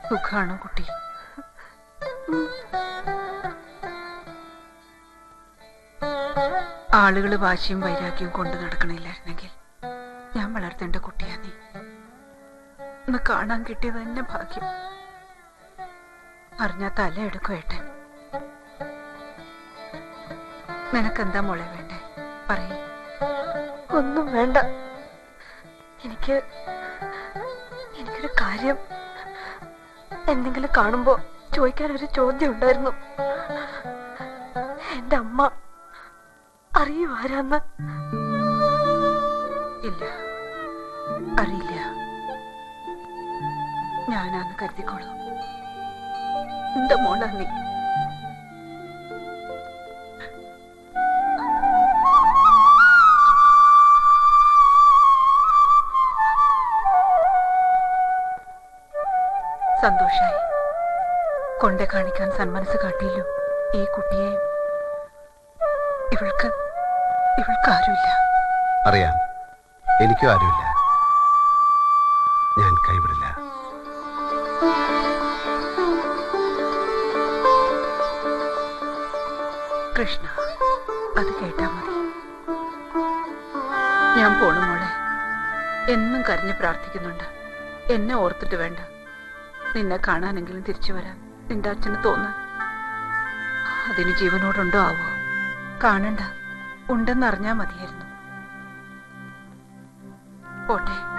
സുഖാണോ കുട്ടി? ആളുകൾ വാശിയും വൈരാഗ്യവും കൊണ്ട് നടക്കണില്ലായിരുന്നെങ്കിൽ ഞാൻ വളർത്തേണ്ട കുട്ടിയാ നീ. ഒന്ന് കാണാൻ കിട്ടിയത് തന്നെ ഭാഗ്യം. അറിഞ്ഞാ തല എടുക്കും ഏട്ടൻ. നിനക്കെന്താ മോളെ വേണ്ടേ? പറയേ. ഒന്നും വേണ്ട. എനിക്കൊരു കാര്യം എന്തെങ്കിലും കാണുമ്പോ ചോദിക്കാൻ ഒരു ചോദ്യം ഉണ്ടായിരുന്നു. എന്റെ അമ്മ അറിയോ ആരാന്ന്? ഇല്ല, അറിയില്ല. ഞാനാന്ന് കരുതിക്കോളൂ. എന്റെ മോളാ നീ. സന്തോഷായി. കൊണ്ടേ കാണിക്കാൻ സന്മനസ് കാട്ടിയല്ലോ ഈ കുട്ടിയെയും. ഇവൾക്ക് ആരുമില്ല. അറിയാം, എനിക്കും ആരുമില്ല. ഞാൻ കൈവിടില്ല. കൃഷ്ണ, അത് കേട്ടാ മതി. ഞാൻ പോണു മോളെ. എന്നും കരഞ്ഞ് പ്രാർത്ഥിക്കുന്നുണ്ട്. എന്നെ ഓർത്തിട്ട് വേണ്ട. നിന്നെ കാണാനെങ്കിലും തിരിച്ചു വരാൻ നിന്റെ അച്ഛന് തോന്നാൻ. അതിന് ജീവനോടുണ്ടോ ആവോ? കാണണ്ട, ഉണ്ടെന്നറിഞ്ഞാ മതിയായിരുന്നു. പോട്ടെ.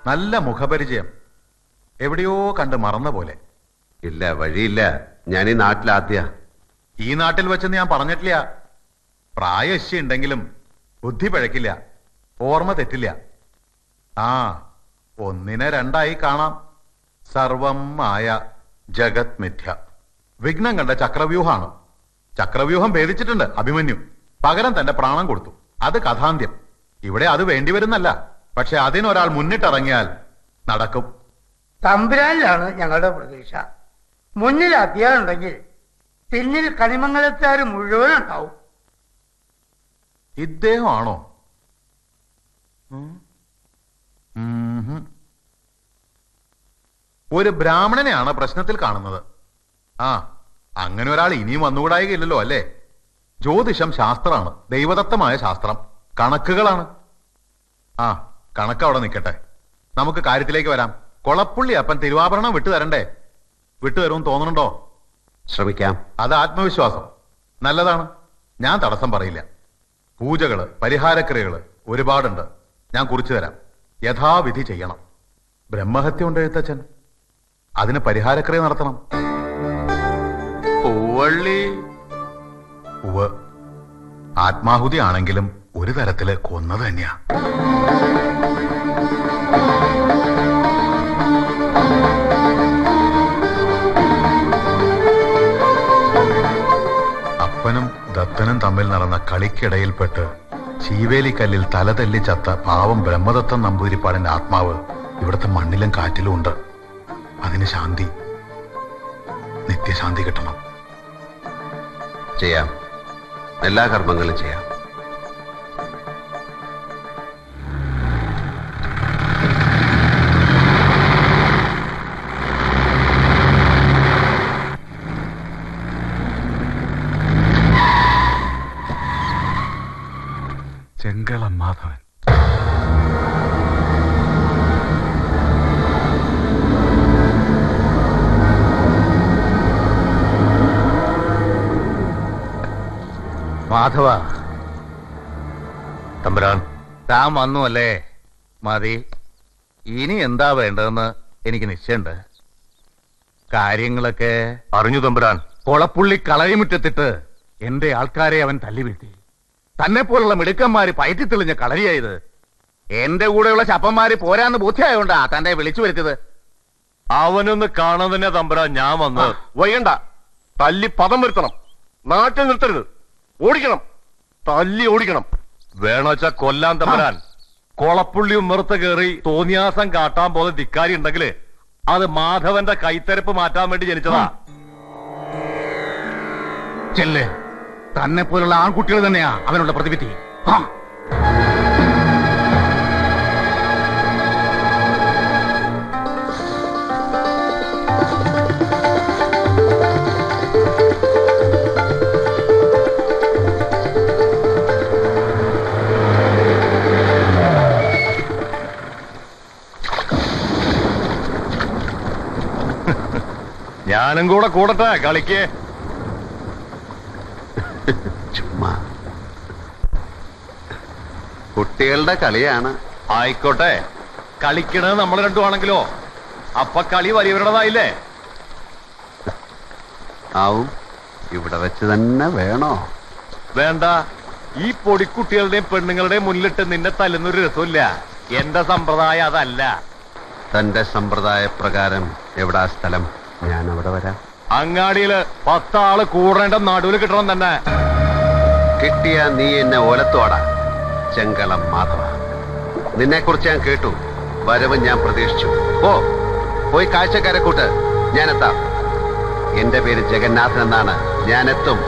നല്ല മുഖപരിചയം. എവിടെയോ കണ്ട് മറന്ന പോലെ. ഇല്ല, വഴിയില്ല. ഞാൻ ഈ നാട്ടിലാദ്യ. ഈ നാട്ടിൽ വെച്ചെന്ന് ഞാൻ പറഞ്ഞിട്ടില്ല. പ്രായശ്യ ഉണ്ടെങ്കിലും ബുദ്ധി പഴക്കില്ല, ഓർമ്മ തെറ്റില്ല. ആ, ഒന്നിനെ രണ്ടായി കാണാം. സർവം മായ, ജഗത് മിഥ്യ. വിഘ്നം കണ്ട ചക്രവ്യൂഹാണ്. ചക്രവ്യൂഹം ഭേദിച്ചിട്ടുണ്ട് അഭിമന്യു. പകരം തന്റെ പ്രാണം കൊടുത്തു. അത് കഥാന്ത്യം. ഇവിടെ അത് വേണ്ടിവരുന്നല്ല. പക്ഷെ അതിനൊരാൾ മുന്നിട്ടിറങ്ങിയാൽ നടക്കും. തമ്പുരാനിലാണ് ഞങ്ങളുടെ പ്രതീക്ഷ. മുന്നിൽ അധ്യായുണ്ടെങ്കിൽ പിന്നിൽ കണിമംഗലത്തുകാർ മുഴുവൻ ഉണ്ടാവും. ഇദ്ദേഹമാണോ? ഒരു ബ്രാഹ്മണനെയാണ് പ്രശ്നത്തിൽ കാണുന്നത്. ആ, അങ്ങനെ ഒരാൾ ഇനിയും വന്നുകൂടായികയില്ലല്ലോ അല്ലേ? ജ്യോതിഷം ശാസ്ത്രമാണ്, ദൈവദത്തമായ ശാസ്ത്രം. കണക്കുകളാണ്. ആ, കണക്ക് അവിടെ നിൽക്കട്ടെ. നമുക്ക് കാര്യത്തിലേക്ക് വരാം. കൊളപ്പുള്ളി അപ്പൻ തിരുവാഭരണം വിട്ടുതരണ്ടേ? വിട്ടുതരുമെന്ന് തോന്നുന്നുണ്ടോ? ശ്രമിക്കാം. അത് ആത്മവിശ്വാസം. നല്ലതാണ്. ഞാൻ തടസ്സം പറയില്ല. പൂജകള്, പരിഹാരക്രിയകള് ഒരുപാടുണ്ട്. ഞാൻ കുറിച്ചു തരാം. യഥാവിധി ചെയ്യണം. ബ്രഹ്മഹത്യ ഉണ്ട് എഴുത്തച്ഛൻ. അതിന് പരിഹാരക്രിയ നടത്തണം. പൂവള്ളി. ഉവ്വ്. ആത്മാഹുതി ആണെങ്കിലും ഒരു തരത്തില് കൊന്നത് തന്നെയാ. അപ്പനും ദത്തനും തമ്മിൽ നടന്ന കളിക്കിടയിൽപ്പെട്ട് ചീവേലിക്കല്ലിൽ തലതല്ലി ചത്ത പാവം ബ്രഹ്മദത്തൻ നമ്പൂതിരിപ്പാടിന്റെ ആത്മാവ് ഇവിടുത്തെ മണ്ണിലും കാറ്റിലും ഉണ്ട്. അതിന് ശാന്തി, നിത്യശാന്തി കിട്ടണം. ചെയ്യാം. എല്ലാ കർമ്മങ്ങളും ചെയ്യാം. ചെങ്കളം മാധവൻ. മാധവ തമ്പുരാൻ, താൻ വന്നു അല്ലേ? മതി. ഇനി എന്താ വേണ്ടതെന്ന് എനിക്ക് നിശ്ചയുണ്ട്. കാര്യങ്ങളൊക്കെ അറിഞ്ഞു തമ്പുരാൻ. കൊളപ്പുള്ളി കളരിമുറ്റത്തിട്ട് എന്റെ ആൾക്കാരെ അവൻ തല്ലിവീഴ്ത്തി. തന്നെ പോലുള്ള മിടുക്കന്മാര് പയറ്റിത്തെളിഞ്ഞ കളരിയായത്. എന്റെ കൂടെയുള്ള ചപ്പന്മാര് പോരാന്ന് ബോധ്യമായോണ്ടാ തന്റെ വിളിച്ചു വരുത്തിയത്. അവനൊന്ന് കാണാൻ തന്നെ തമ്പുരാൻ ഞാൻ വന്നത്. വൈകണ്ട, തല്ലി പദം വരുത്തണം. നാട്ടിൽ നിർത്തരുത്, ഓടിക്കണം, തല്ലി ഓടിക്കണം. വേണോച്ചാ കൊല്ലാൻ തമ്പുരാൻ. കൊളപ്പുള്ളിയും നിർത്ത് കയറി തോന്നിയാസം കാട്ടാൻ പോലെ ധിക്കാരി ഉണ്ടെങ്കില് അത് മാധവന്റെ കൈത്തരപ്പ് മാറ്റാൻ വേണ്ടി ജനിച്ചതാ. ചെല്ല്. തന്നെ പോലുള്ള ആൺകുട്ടികൾ തന്നെയാ അവനുള്ള പ്രതിവിധി. ഞാനും കൂടെ കൂടട്ടെ കളിക്ക്. ചുമ്മാ കുട്ടികളുടെ കളിയാണ്. ആയിക്കോട്ടെ, കളിക്കണത് നമ്മൾ രണ്ടും ആണെങ്കിലോ അപ്പൊ കളി വലിയവരുടേതായില്ലേ? ആവും. ഇവിടെ വെച്ച് തന്നെ വേണോ? വേണ്ട, ഈ പൊടിക്കുട്ടികളുടെയും പെണ്ണുങ്ങളുടെയും മുന്നിലിട്ട് നിന്നെ തല്ലുന്നൊരു രസമില്ല. എന്റെ സമ്പ്രദായം അതല്ല. തന്റെ സമ്പ്രദായ പ്രകാരം എവിടാ സ്ഥലം? ഞാൻ അവിടെ വരാം. അങ്ങാടിയില് 10 ആള് കൂടേണ്ട നടുവിൽ കിട്ടണം തന്നെ. കിട്ടിയ നീ എന്നെ ഓലത്തോടാ ചെങ്കളം മാധവ. നിന്നെ കുറിച്ച് ഞാൻ കേട്ടു, വരവ് ഞാൻ പ്രതീക്ഷിച്ചു. പോയി കാഴ്ചക്കാരെ കൂട്ട്, ഞാനെത്താം. എന്റെ പേര് ജഗന്നാഥൻ എന്നാണ്. ഞാനെത്തും.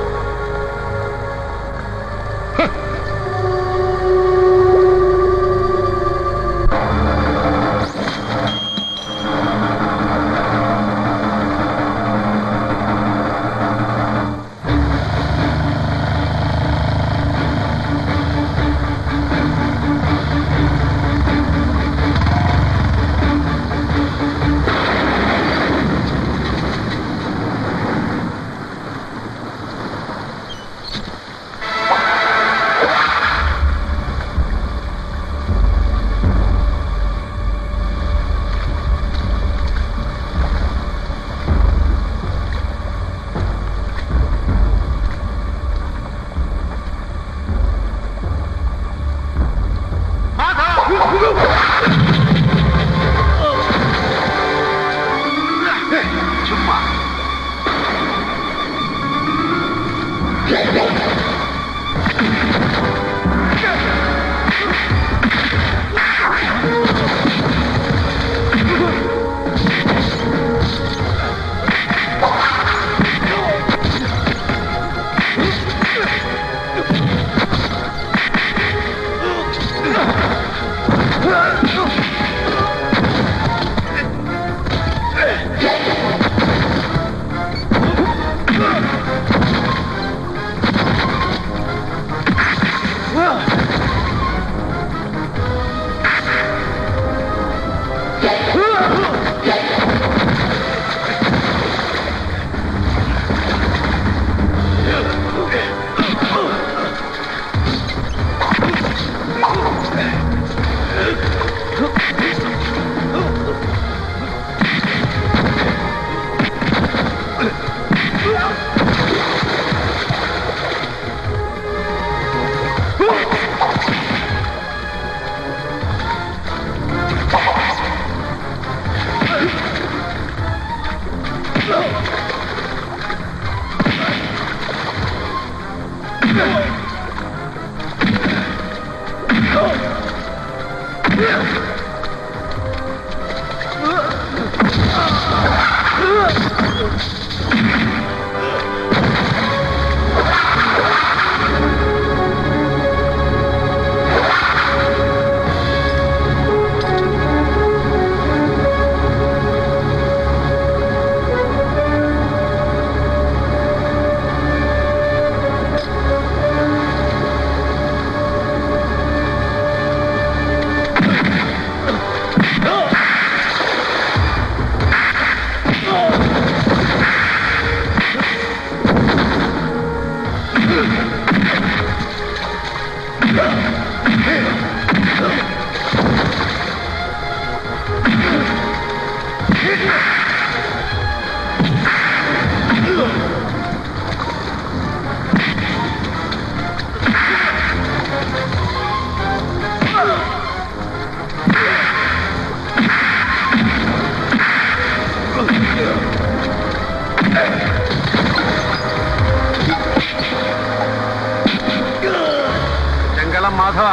മാധവ,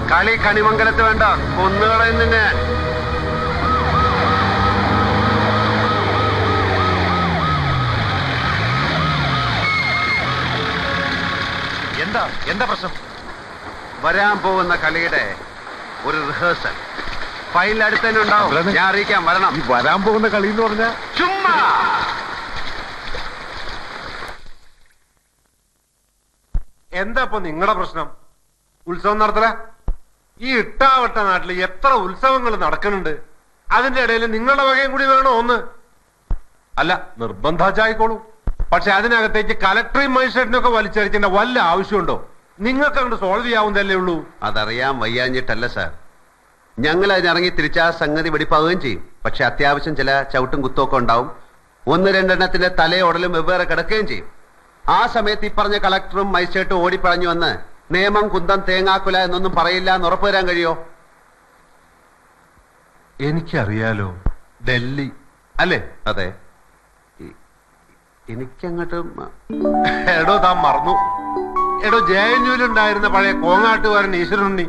കളി കണിമംഗലത്ത് വേണ്ട, കൊന്നുകളയും നിന്നെ. എന്താ പ്രശ്നം? വരാൻ പോകുന്ന കളിയുടെ ഒരു റിഹേഴ്സൽ ഫൈനൽ അടുത്ത് തന്നെ ഉണ്ടാവും. ഞാൻ അറിയിക്കാം, വരണം. ഈ വരാൻ പോകുന്ന കളി എന്ന് പറഞ്ഞാ ചുമ്മാ എന്താ ഇപ്പൊ നിങ്ങളുടെ പ്രശ്നം? ഉത്സവം നടത്തല? ഈ ഇട്ടാവട്ട നാട്ടിൽ എത്ര ഉത്സവങ്ങൾ നടക്കുന്നുണ്ട്. അതിന്റെ ഇടയിൽ നിങ്ങളുടെ വകയും കൂടി വേണോ ഒന്ന്? അല്ല, നിർബന്ധാച്ചായിക്കോളൂ. പക്ഷെ അതിനകത്തേക്ക് കലക്ടറേയും മജിസ്ട്രേറ്റിനൊക്കെ വലിച്ചടിച്ചതിന്റെ വല്ല ആവശ്യമുണ്ടോ? നിങ്ങൾക്ക് അങ്ങോട്ട് സോൾവ് ചെയ്യാവുന്നതല്ലേ ഉള്ളൂ. അതറിയാൻ വയ്യാഞ്ഞിട്ടല്ല സാർ, ഞങ്ങൾ അതിനിറങ്ങി തിരിച്ചാ സംഗതി വെടിപ്പാവുകയും ചെയ്യും. പക്ഷെ അത്യാവശ്യം ചില ചവിട്ടും കുത്തൊക്കെ ഉണ്ടാവും. 1-2 തലയോടലും വെവ്വേറെ കിടക്കുകയും ചെയ്യും. ആ സമയത്ത് ഈ പറഞ്ഞ കളക്ടറും മജിസ്ട്രേറ്റും ഓടിപ്പറഞ്ഞു വന്ന് നിയമം കുന്തം തേങ്ങാക്കുല എന്നൊന്നും പറയില്ല എന്ന് ഉറപ്പുവരാൻ കഴിയോ? എനിക്കറിയാലോ, ഡൽഹി അല്ലേ? അതെ. എനിക്കങ്ങോട്ട് എടോ താൻ മറന്നു. എടോ JNUവിലുണ്ടായിരുന്ന പഴയ കോങ്ങാട്ടുകാരൻ ഈശ്വരനുണ്ണി.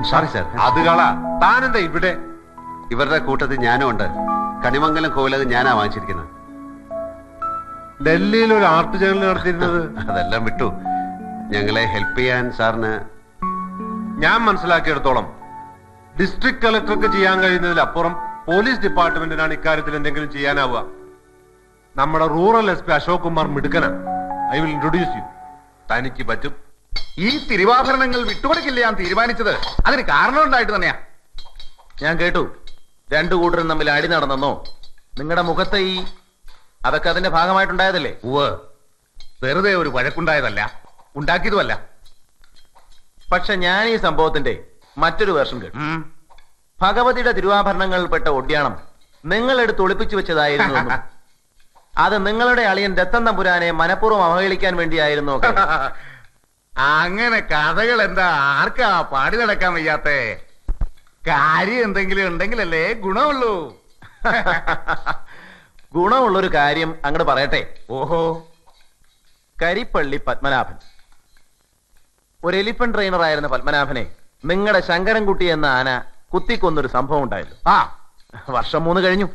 Sorry sir. അത് കള. താനെന്താ ഇവിടെ? ഇവരുടെ കൂട്ടത്തിൽ ഞാനും ഉണ്ട്. കണിമംഗലം കോവിലത് ഞാനാ വാങ്ങിച്ചിരിക്കുന്നത്. ഡൽഹിയിൽ ഒരു ആർട്ട് ജേണൽ നടത്തിയിരുന്നത് അതെല്ലാം വിട്ടു. ഞങ്ങളെ ഹെൽപ്പ് ചെയ്യാൻ സാറിന് ഞാൻ മനസ്സിലാക്കിയെടുത്തോളം ഡിസ്ട്രിക്ട് കളക്ടർക്ക് ചെയ്യാൻ കഴിയുന്നതിലപ്പുറം പോലീസ് ഡിപ്പാർട്ട്മെന്റിനാണ് ഇക്കാര്യത്തിൽ എന്തെങ്കിലും ചെയ്യാനാവുക. നമ്മുടെ റൂറൽ SP അശോക് കുമാർ മിടുക്കന. I will introduce you. തനിക്ക് പറ്റും. ഈ തിരുവാഭരണങ്ങൾ വിട്ടുകൊടുക്കില്ല ഞാൻ തീരുമാനിച്ചത് അതിന് കാരണം ഉണ്ടായിട്ട് തന്നെയാ. ഞാൻ കേട്ടു രണ്ടു കൂട്ടരും തമ്മിൽ അടി നടന്നെന്നോ. നിങ്ങളുടെ മുഖത്തെ അതൊക്കെ അതിന്റെ ഭാഗമായിട്ടുണ്ടായതല്ലേ? ഉവ്വ്, വെറുതെ ഒരു വഴക്കുണ്ടായതല്ല, ഉണ്ടാക്കിയതുമല്ല. പക്ഷെ ഞാൻ ഈ സംഭവത്തിന്റെ മറ്റൊരു വേർഷൻ കേട്ടു. ഭഗവതിയുടെ തിരുവാഭരണങ്ങളിൽപ്പെട്ട ഒഡ്യാണം നിങ്ങൾ എടുത്ത് ഒളിപ്പിച്ചു വെച്ചതായിരുന്നു എന്നും അത് നിങ്ങളുടെ അളിയൻ ദത്തൻ തമ്പുരാനെ മനഃപൂർവ്വം അവഹേളിക്കാൻ വേണ്ടിയായിരുന്നു ഒക്കെ. അങ്ങനെ കഥകൾ എന്താ ആർക്കാ പാടി നടക്കാൻ വയ്യാത്തേ? കാര്യം എന്തെങ്കിലും ഉണ്ടെങ്കിലല്ലേ ഗുണമുള്ളൂ. ഗുണമുള്ളൊരു കാര്യം അങ്ങോട്ട് പറയട്ടെ. ഓഹോ. കരിപ്പള്ളി പത്മനാഭൻ, ഒരു എലിഫന്റ് ട്രെയിനർ ആയിരുന്ന പത്മനാഭനെ നിങ്ങളുടെ ശങ്കരൻകുട്ടി എന്ന ആന കുത്തിക്കൊന്നൊരു സംഭവം ഉണ്ടായല്ലോ. വർഷം 3 കഴിഞ്ഞു.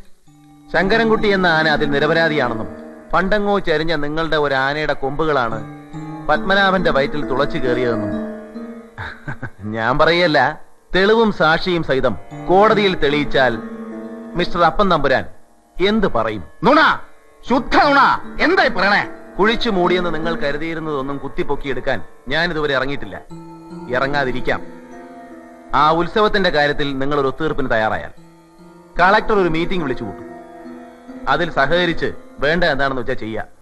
ശങ്കരൻകുട്ടി എന്ന ആന അതിൽ നിരപരാധിയാണെന്നും പണ്ടങ്ങോ ചരിഞ്ഞ നിങ്ങളുടെ ഒരു ആനയുടെ കൊമ്പുകളാണ് പത്മനാഭന്റെ വയറ്റിൽ തുളച്ചു കയറിയതെന്നും ഞാൻ പറയല്ല, തെളിവും സാക്ഷിയും സഹിതം കോടതിയിൽ തെളിയിച്ചാൽ മിസ്റ്റർ അപ്പൻ തമ്പുരാൻ എന്ത് പറയും? നുണ, ശുദ്ധ നുണ. എന്തായി പറയണേ? കുഴിച്ചു മൂടിയെന്ന് നിങ്ങൾ കരുതിയിരുന്നതൊന്നും കുത്തിപ്പൊക്കിയെടുക്കാൻ ഞാൻ ഇതുവരെ ഇറങ്ങിയിട്ടില്ല, ഇറങ്ങാതിരിക്കാം. ആ ഉത്സവത്തിന്റെ കാര്യത്തിൽ നിങ്ങൾ ഒരു ഒത്തുതീർപ്പിന് തയ്യാറായാൽ കളക്ടർ ഒരു മീറ്റിംഗ് വിളിച്ചു കൂട്ടും. അതിൽ സഹകരിച്ച് വേണ്ട എന്താണെന്ന് വെച്ചാൽ ചെയ്യാം.